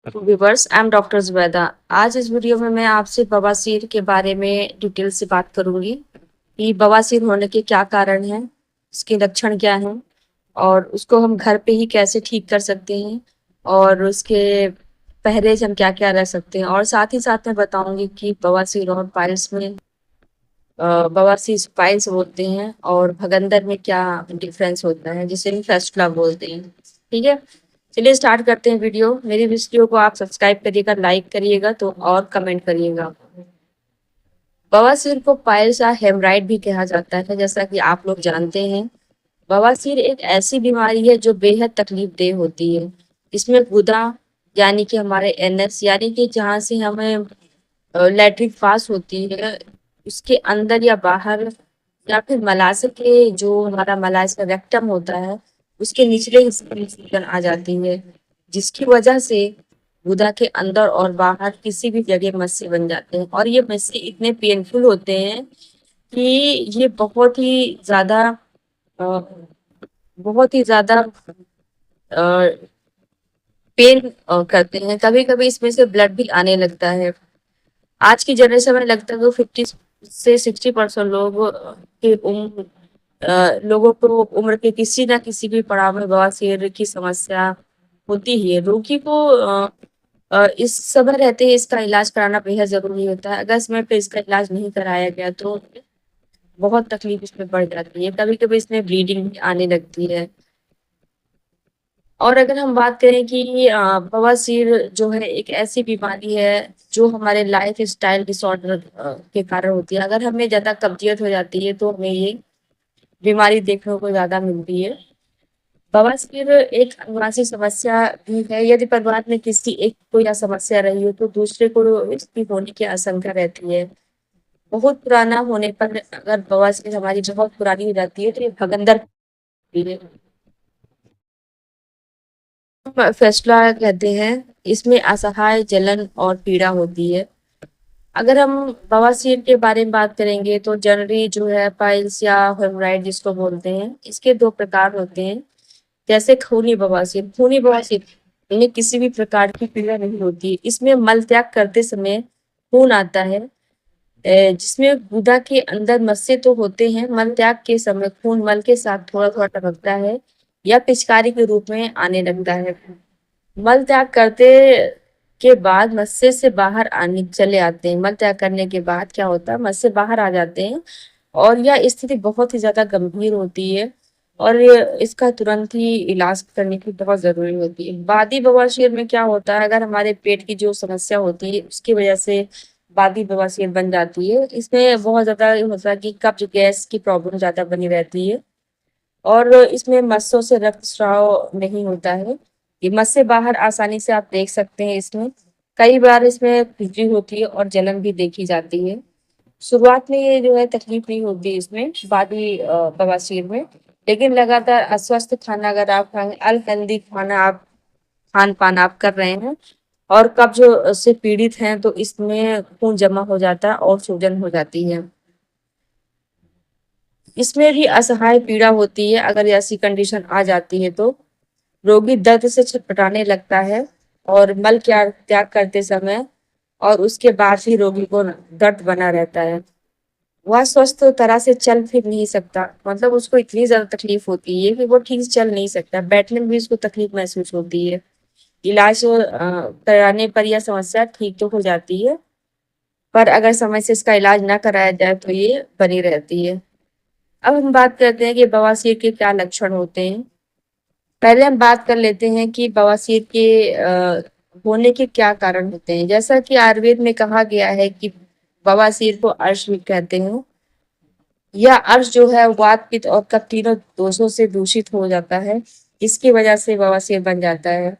Viewers, I am doctor Zubaida. आज इस video में मैं आपसे बवासीर के बारे में डिटेल से बात करूंगी कि बवासीर होने के क्या कारण हैं, उसके लक्षण क्या हैं और उसको हम घर पे ही कैसे ठीक कर सकते हैं और उसके परहेज हम क्या क्या रख सकते हैं। और साथ ही साथ मैं बताऊंगी कि बवासीर और पाइल्स में बवासीर पाइल्स बोलते हैं और भगंदर में क्या डिफरेंस होता है, जिसे हम फेस्टुला बोलते हैं। ठीक है, चलिए स्टार्ट करते हैं वीडियो। मेरी वीडियो को आप सब्सक्राइब करिएगा, लाइक करिएगा तो और कमेंट करिएगा। बवासीर को पाइल्स या हेमराइड भी कहा जाता है, जैसा कि आप लोग जानते हैं। बवासीर एक ऐसी बीमारी है जो बेहद तकलीफ देह होती है। इसमें गुदा यानी कि हमारे एनएस यानी कि जहाँ से हमें लैट्रिन पास होती है, उसके अंदर या बाहर या फिर मलाशय के जो हमारा मलाशय का रेक्टम होता है उसके निचले हिस्से में सूजन आ जाती है, जिसकी वजह से गुदा के अंदर और बाहर किसी भी जगह मस्से बन जाते हैं। और ये मस्से इतने पेनफुल होते हैं कि ये बहुत ही ज्यादा पेन करते हैं। कभी कभी इसमें से ब्लड भी आने लगता है। आज की जनरेशन में लगता है 50 से 60% लोगों को उम्र के किसी ना किसी भी पड़ाव में बवासीर की समस्या होती ही है। रोगी को इस समय रहते ही इसका इलाज कराना बेहद जरूरी होता है। अगर समय पे इसका इलाज नहीं कराया गया तो बहुत तकलीफ इसमें बढ़ जाती है। कभी कभी इसमें ब्लीडिंग भी आने लगती है। और अगर हम बात करें कि बवासीर जो है एक ऐसी बीमारी है जो हमारे लाइफ स्टाइल डिसऑर्डर के कारण होती है। अगर हमें ज्यादा कब्जियत हो जाती है तो हमें ये बीमारी देखने को ज्यादा मिलती है। बवासीर एक अनुवांशिक समस्या भी है। यदि परिवार में किसी एक को यह समस्या रही हो तो दूसरे को इसकी होने की आशंका रहती है। बहुत पुराना होने पर अगर बवासीर हमारी बहुत पुरानी हो जाती है तो ये भगंदर होती है, फैसला कहते हैं। इसमें असहाय जलन और पीड़ा होती है। अगर हम बवासीर के बारे में बात करेंगे तो जनरली जो है पाइल्स या हेमोराइड जिसको बोलते हैं, इसके दो प्रकार होते हैं। जैसे खूनी बवासीर में किसी भी प्रकार की पीड़ा नहीं होती। इसमें मल त्याग करते समय खून आता है, जिसमें गुदा के अंदर मस्से तो होते हैं। मल त्याग के समय खून मल के साथ थोड़ा थोड़ा टपकता है या पिचकारी के रूप में आने लगता है। मल त्याग करते के बाद मस्से से बाहर आने चले आते हैं। मल त्याग करने के बाद क्या होता है, मस्से बाहर आ जाते हैं और यह स्थिति बहुत ही ज्यादा गंभीर होती है और इसका तुरंत ही इलाज करने की बहुत जरूरी होती है। बादी बवासीर में क्या होता है, अगर हमारे पेट की जो समस्या होती है उसकी वजह से बादी बवासीर बन जाती है। इसमें बहुत ज्यादा होता है कि कब्ज गैस की प्रॉब्लम ज्यादा बनी रहती है और इसमें मस्सों से रक्तस्राव नहीं होता है। ये मस्से बाहर आसानी से आप देख सकते हैं। इसमें कई बार इसमें खुजली होती है और जलन भी देखी जाती है। शुरुआत में ये जो है तकलीफ नहीं होती इसमें बादी बवासीर में, लेकिन लगातार अस्वस्थ खाना अगर आप खाएं, अनहेल्दी खान पान आप कर रहे हैं और कब्ज से पीड़ित हैं तो इसमें खून जमा हो जाता है और सूजन हो जाती है। इसमें भी असहाय पीड़ा होती है। अगर ऐसी कंडीशन आ जाती है तो रोगी दर्द से छटपटाने लगता है और मल त्याग त्याग करते समय और उसके बाद ही रोगी को दर्द बना रहता है। वह स्वस्थ तरह से चल फिर नहीं सकता, मतलब उसको इतनी ज्यादा तकलीफ होती है कि वो ठीक से चल नहीं सकता। बैठने में भी उसको तकलीफ महसूस होती है। इलाज कराने पर यह समस्या ठीक तो हो जाती है, पर अगर समय से इसका इलाज ना कराया जाए तो ये बनी रहती है। अब हम बात करते हैं कि बवासीर के क्या लक्षण होते हैं। पहले हम बात कर लेते हैं कि बवासीर के होने के क्या कारण होते हैं। जैसा कि आयुर्वेद में कहा गया है कि बवासीर को अर्श भी कहते हैं। यह अर्श जो है वात पित्त और कफ तीनों दोषों से दूषित हो जाता है। इसकी वजह से बवासीर बन जाता है,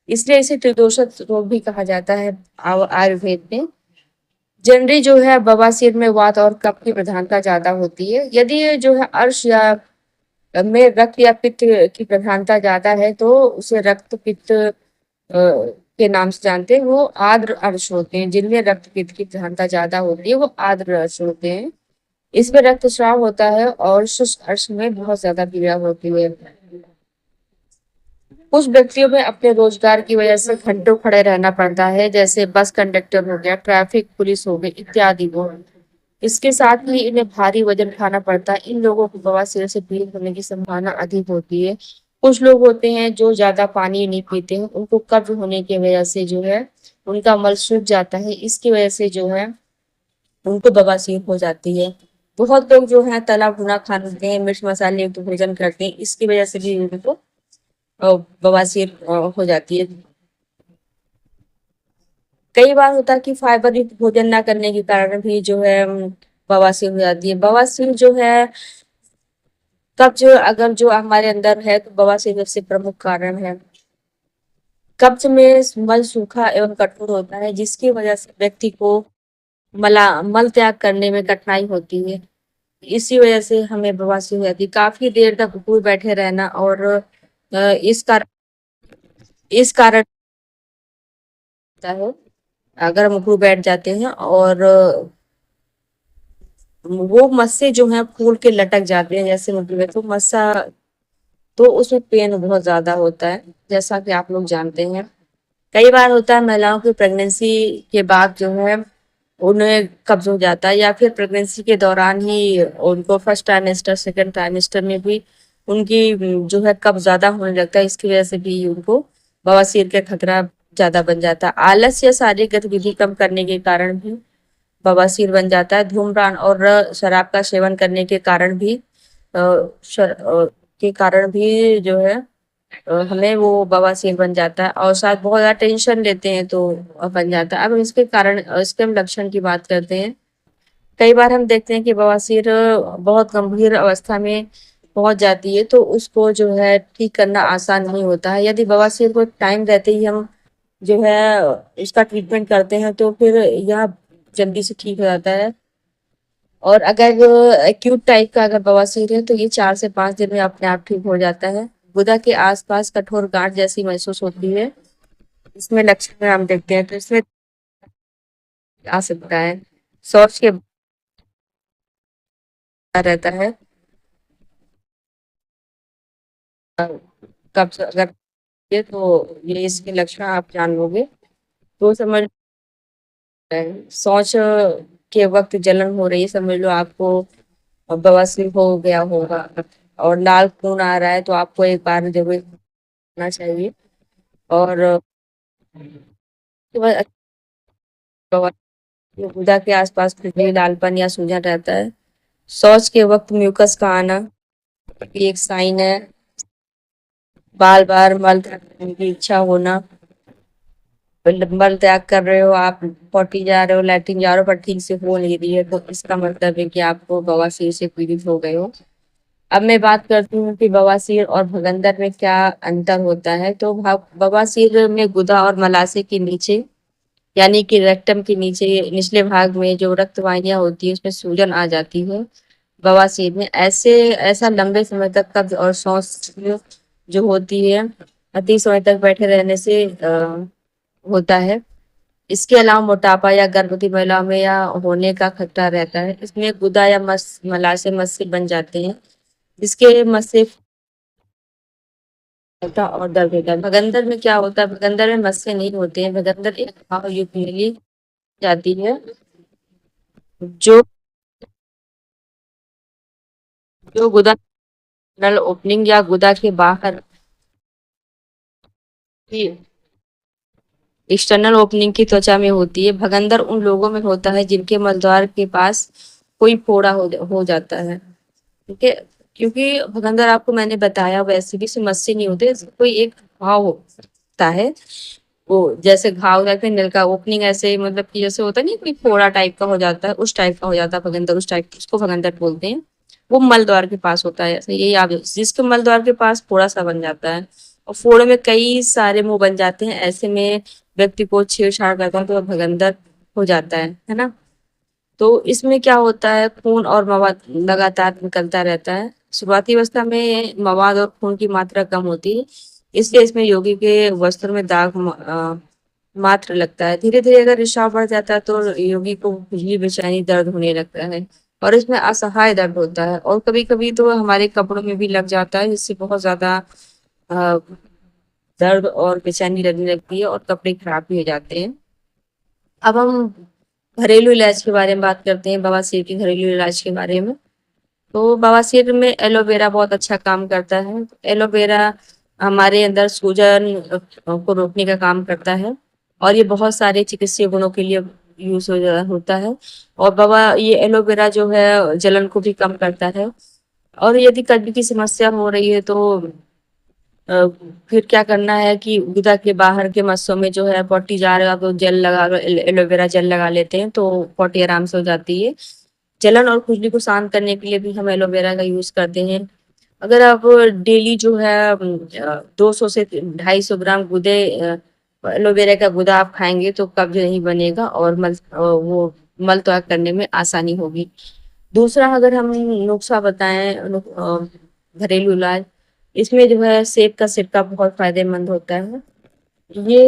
इसलिए इसे त्रिदोषित रोग भी कहा जाता है आयुर्वेद में। जनरली जो है बवासीर में वात और कफ की प्रधानता ज्यादा होती है। यदि ये जो है अर्श या में रक्त या पित्त की प्रधानता ज्यादा है तो उसे रक्त पित्त के नाम से जानते हैं। वो आर्द्र अर्श होते हैं। जिनमें रक्त पित्त की प्रधानता ज्यादा होती है वो आर्द्र अर्श होते हैं। इसमें रक्तस्राव होता है और शुष्क अर्श में बहुत ज्यादा पीड़ा होती है। कुछ व्यक्तियों में अपने रोजगार की वजह से घंटों खड़े रहना पड़ता है, जैसे बस कंडक्टर हो गया, ट्रैफिक पुलिस हो गई इत्यादि को। इसके साथ ही इन्हें भारी वजन उठाना पड़ता है। इन लोगों को बवासीर से पीड़ित होने की संभावना अधिक होती है। कुछ लोग होते हैं जो ज्यादा पानी नहीं पीते हैं, उनको कब्ज होने की वजह से जो है उनका मल सूख जाता है। इसकी वजह से जो है उनको बवासीर हो जाती है। बहुत लोग जो है तला भुना खाते हैं, मिर्च मसाले युक्त भोजन करते हैं, इसकी वजह से भी उनको अ, बवासीर हो जाती है। कई बार होता है कि फाइबर युक्त भोजन ना करने के कारण भी जो है बवासीर हो जाती है। बवासीर जो है कब्ज अगर जो हमारे अंदर है तो बवासीर सबसे प्रमुख कारण है। कब्ज में मल सूखा एवं कठोर होता है, जिसकी वजह से व्यक्ति को मल त्याग करने में कठिनाई होती है। इसी वजह से हमें बवासीर हो जाती है। काफी देर तक उठे बैठे रहना और इस कारण होता है। अगर हम उठे बैठ जाते हैं और वो मस्से जो है फूल के लटक जाते हैं जैसे मुर्गी में, तो मस्सा तो उसमें पेन बहुत ज्यादा होता है, जैसा कि आप लोग जानते हैं। कई बार होता है महिलाओं की प्रेगनेंसी के बाद जो है उन्हें कब्ज हो जाता है, या फिर प्रेगनेंसी के दौरान ही उनको फर्स्ट ट्राइमेस्टर सेकंड ट्राइमेस्टर में भी उनकी जो है कब्ज ज्यादा होने लगता है। इसकी वजह से भी उनको बवासीर का खतरा ज्यादा बन जाता है। आलस या शारीरिक गतिविधि कम करने के कारण भी बवासीर बन जाता है। धूम्रपान और शराब का सेवन करने के कारण भी के कारण भी जो है हमें वो बवासीर बन जाता है। और शायद बहुत ज्यादा टेंशन लेते हैं तो बन जाता है। अब हम इसके कारण इसके हम लक्षण की बात करते हैं। कई बार हम देखते हैं कि बवासीर बहुत गंभीर अवस्था में पहुंच जाती है, तो उसको जो है ठीक करना आसान नहीं होता है। यदि बवासीर को टाइम रहते ही हम जो है इसका ट्रीटमेंट करते हैं तो फिर यह जल्दी से ठीक हो जाता है। और अगर एक्यूट टाइप का अगर बवासीर है तो ये 4 से 5 दिन में अपने आप ठीक हो जाता है। गुदा के आसपास कठोर गांठ जैसी महसूस होती है, इसमें लक्षण हम देखते हैं तो इसमें आ सकता है। शौच के बाहर रहता है। कब्ज अगर ये तो ये इसके लक्षण आप जान लोगे तो समझ। शौच के वक्त जलन हो रही है, समझ लो आपको बवासीर हो गया होगा। और लाल खून आ रहा है तो आपको एक बार जरूर करना चाहिए। और उसके बाद गुदा के आसपास खुजली, लालपन या सूजन रहता है। शौच के वक्त म्यूकस का आना ये एक साइन है। बार बार मल त्याग करने की इच्छा होना, मल त्याग कर रहे हो आप, पॉटी जा रहे हो, लैट्रिन जा रहे हो, पर ठीक से हो नहीं रही है, तो इसका मतलब है कि आपको बवासीर से पीड़ित हो गए हो। अब मैं बात करती हूँ कि बवासीर और भगंदर में क्या अंतर होता है। तो बवासीर में गुदा और मलाशय के नीचे यानी कि रेक्टम के नीचे निचले भाग में जो रक्त वाहिनियां होती है उसमें सूजन आ जाती है। बवासीर में ऐसा लंबे समय तक कब्ज और सांस जो होती है अति समय तक बैठे रहने से होता है। इसके अलावा मोटापा या गर्भवती महिलाओं में या होने का खतरा रहता है। इसमें गुदा या मलाशय मस्से बन जाते हैं, जिसके मस्से होता और दर्द होता है। भगंदर में क्या होता है, भगंदर में मस्से नहीं होते हैं। भगंदर एक घाव युक्त नली जाती है जो जो गुदा नल ओपनिंग या गुदा के बाहर की एक्सटर्नल ओपनिंग की त्वचा में होती है। भगंदर उन लोगों में होता है जिनके मलद्वार के पास कोई फोड़ा हो जाता है। ठीक है, क्योंकि भगंदर आपको मैंने बताया वैसे भी समस्या नहीं होते, कोई एक घाव होता है। वो जैसे घाव रहते हैं नल का ओपनिंग, ऐसे मतलब कि जैसे होता नहीं कोई फोड़ा टाइप का हो जाता है, उस टाइप का हो जाता है भगंदर, उस टाइप उसको भगंदर बोलते हैं। वो मल द्वार के पास होता है, ऐसे यही आप जिसके मल द्वार के पास फोड़ा सा बन जाता है और फोड़े में कई सारे मुंह बन जाते हैं, ऐसे में व्यक्ति को छेड़छाड़ करता है तो वह भगंदर हो जाता है ना। तो इसमें क्या होता है, खून और मवाद लगातार निकलता रहता है। शुरुआती अवस्था में मवाद और खून की मात्रा कम होती है, इसलिए इसमें योगी के वस्त्र में दाग मात्र लगता है। धीरे धीरे अगर रिसाव बढ़ जाता है तो योगी को खुजली, बेचैनी, दर्द होने लगता है और इसमें असहाय दर्द होता है। और कभी कभी तो हमारे कपड़ों में भी लग जाता है, जिससे बहुत ज्यादा दर्द और बेचैनी लगने लगती है और कपड़े खराब भी हो जाते हैं। अब हम घरेलू इलाज के बारे में बात करते हैं, बवासीर के घरेलू इलाज के बारे में। तो बवासीर में एलोवेरा बहुत अच्छा काम करता है। एलोवेरा हमारे अंदर सूजन को रोकने का काम करता है और ये बहुत सारे चिकित्सीय गुणों के लिए यूज होता है। और ये एलोवेरा जो है जलन को भी कम करता है। और यदि कब्ज की समस्या हो रही है तो अ, फिर क्या करना है कि गुदा के बाहर के मस्सों में जो है पॉटी जा रहा तो जेल लगा लो, एलोवेरा जेल लगा लेते हैं तो पॉटी आराम से हो जाती है। जलन और खुजली को शांत करने के लिए भी हम एलोवेरा का यूज करते हैं। अगर आप डेली जो है 200 से 250 ग्राम एलोवेरा का गुदा आप खाएंगे तो कब्ज नहीं बनेगा और वो मल त्याग करने में आसानी होगी। दूसरा अगर हम नुस्खा बताएं घरेलू इलाज, इसमें जो है सेब का सिरका बहुत फायदेमंद होता है। ये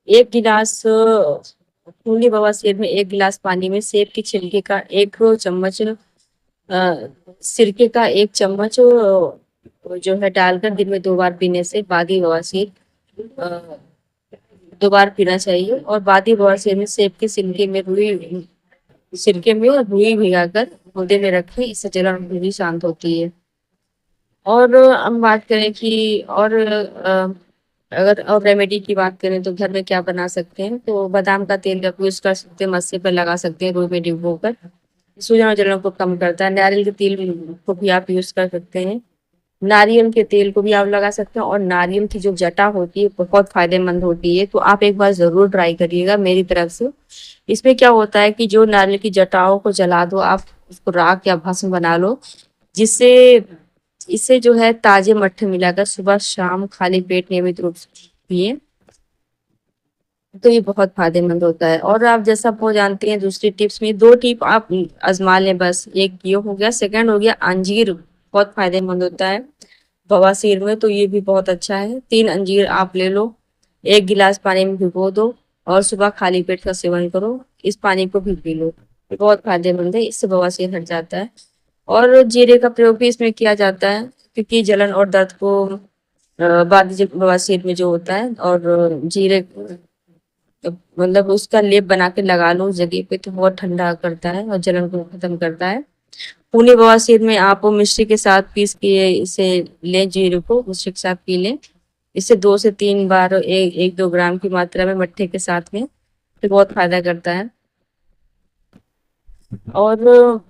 एक गिलास खूनी बवासीर में 1 गिलास पानी में सेब के छिलके का 1 चम्मच सिरके का 1 चम्मच जो है डालकर दिन में 2 बार पीने से बादी बवासीर 2 बार पीना चाहिए। और बादी बवासीर में सेब के सिरके में रुई भिगाकर गुर्दे में रखें, इससे जलन भी शांत होती है। और हम बात करें कि और अगर और रेमेडी की बात करें तो घर में क्या बना सकते हैं, तो बादाम का तेल का यूज कर सकते हैं, मस्से पर लगा सकते हैं रूई में डिबो कर, सूजन और जलन को कम करता है। नारियल के तेल को भी आप यूज कर सकते हैं, नारियल के तेल को भी आप लगा सकते हैं। और नारियल की जो जटा होती है बहुत फायदेमंद होती है, तो आप एक बार जरूर ट्राई करिएगा मेरी तरफ से। इसमें क्या होता है कि जो नारियल की जटाओं को जला दो, आप उसको राख या भस्म बना लो, जिससे इसे जो है ताजे मट्ठे मिलाकर सुबह शाम खाली पेट नियमित रूप से पिए, तो ये बहुत फायदेमंद होता है। और आप जैसा आप वो जानते हैं दूसरी टिप्स में 2 टिप आप आजमा लें बस। एक ये हो गया, सेकंड हो गया अंजीर, बहुत फायदेमंद होता है बवासीर में, तो ये भी बहुत अच्छा है। 3 अंजीर आप ले लो, 1 गिलास पानी में भिगो दो और सुबह खाली पेट का सेवन करो, इस पानी को भी पी लो, ये बहुत फायदेमंद है, इससे बवासीर हट जाता है। और जीरे का प्रयोग भी इसमें किया जाता है, क्योंकि जलन और दर्द को बवासीर में जो होता है, और जीरे मतलब उसका लेप बना के लगा लो उस जगह पे, तो बहुत ठंडा करता है और जलन को खत्म करता है। खूनी बवासीर में आप वो मिश्री के साथ पीस के इसे लें, जीरे को मिश्री के साथ पी लें, इससे 2 से 3 बार 1-2 ग्राम की मात्रा में मट्ठे के साथ में, तो बहुत फायदा करता है। और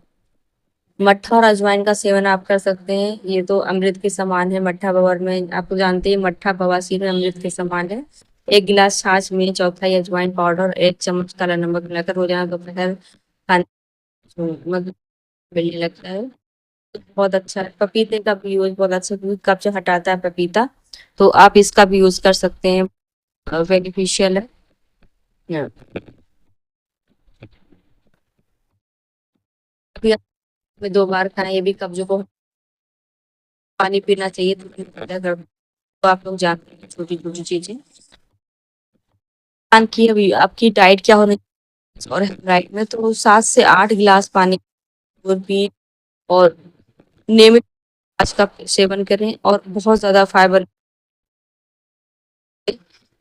मट्ठा और अजवाइन का सेवन आप कर सकते हैं, ये तो अमृत के समान है। मट्ठा बवर में आपको जानते हैं, मट्ठा बवासीर में अमृत के समान है। 1 गिलास छाछ में चौथाई अजवाइन पाउडर, 1 चम्मच काला नमक मिलाकर रोजाना दोपहर खाने मतलब मिलने लगता है, तो बहुत अच्छा है। पपीते का भी यूज बहुत अच्छा, क्योंकि कब्ज हटाता है पपीता, तो आप इसका भी यूज कर सकते हैं, बेनिफिशियल है। अभी आप में 2 बार खाएं, ये भी कब्ज को, पानी पीना चाहिए तो अगर तो आप लोग जानते हैं छोटी छोटी चीजें। पान की अभी आपकी डाइट क्या होनी चाहिए, और डाइट में तो 7 से 8 गिलास पानी और पी, और नियमित आज का सेवन करें, और बहुत ज्यादा फाइबर,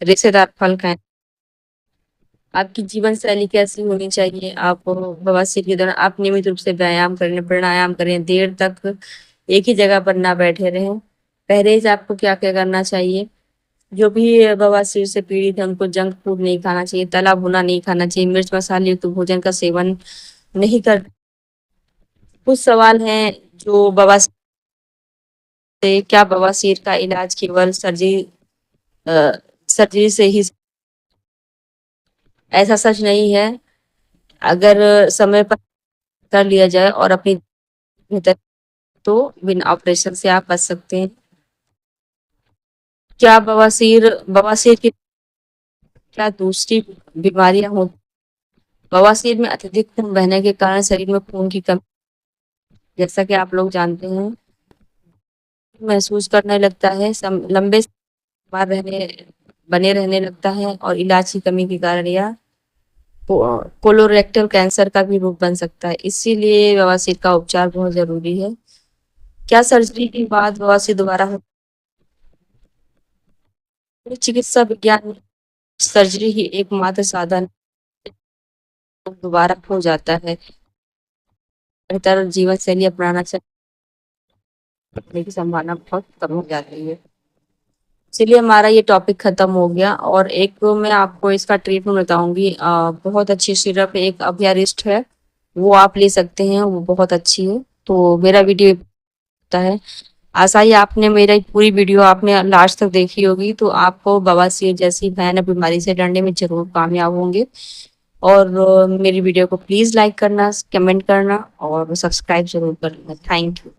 रेशेदार फल खाएं। आपकी जीवन शैली कैसी होनी चाहिए, आप बवासीर के दौरान आप नियमित रूप से व्यायाम करें, प्राणायाम करें, देर तक एक ही जगह पर ना बैठे रहें। परहेज आपको क्या क्या करना चाहिए, जो भी बवासीर से पीड़ित है उनको जंक फूड नहीं खाना चाहिए, तला भुना नहीं खाना चाहिए, मिर्च मसाले युक्त भोजन का सेवन नहीं कर। कुछ सवाल हैं जो बवासीर से, क्या बवासीर का इलाज केवल सर्जरी से ही, ऐसा सच नहीं है। अगर समय पर कर लिया जाए और अपनी बेहतर, तो बिना ऑपरेशन से आप बच सकते हैं। क्या बवासीर बवासीर की क्या दूसरी बीमारियां हो, बवासीर में अत्यधिक खून बहने के कारण शरीर में खून की कमी, जैसा कि आप लोग जानते हैं, महसूस करने लगता है, लंबे बीमार रहने बने रहने लगता है, और इलाज की कमी के कारण या कोलोरेक्टल कैंसर का भी रूप बन सकता है। इसीलिए बवासीर का उपचार बहुत जरूरी है। क्या सर्जरी के बाद बवासीर दोबारा चिकित्सा विज्ञान में सर्जरी ही एकमात्र साधन दोबारा हो जाता है। बेहतर जीवन शैली अपनाना चाहिए की संभावना बहुत कम हो जाती है। चलिए हमारा ये टॉपिक खत्म हो गया और एक तो मैं आपको इसका ट्रीटमेंट बताऊंगी। बहुत अच्छी सिरप एक अभियारिस्ट है, वो आप ले सकते हैं, वो बहुत अच्छी है। तो मेरा वीडियो होता है, आशा ही आपने मेरा पूरी वीडियो आपने लास्ट तक देखी होगी, तो आपको बवासीर जैसी भयानक बीमारी से लड़ने में जरूर कामयाब होंगे। और मेरी वीडियो को प्लीज लाइक करना, कमेंट करना और सब्सक्राइब जरूर करना। Thank you.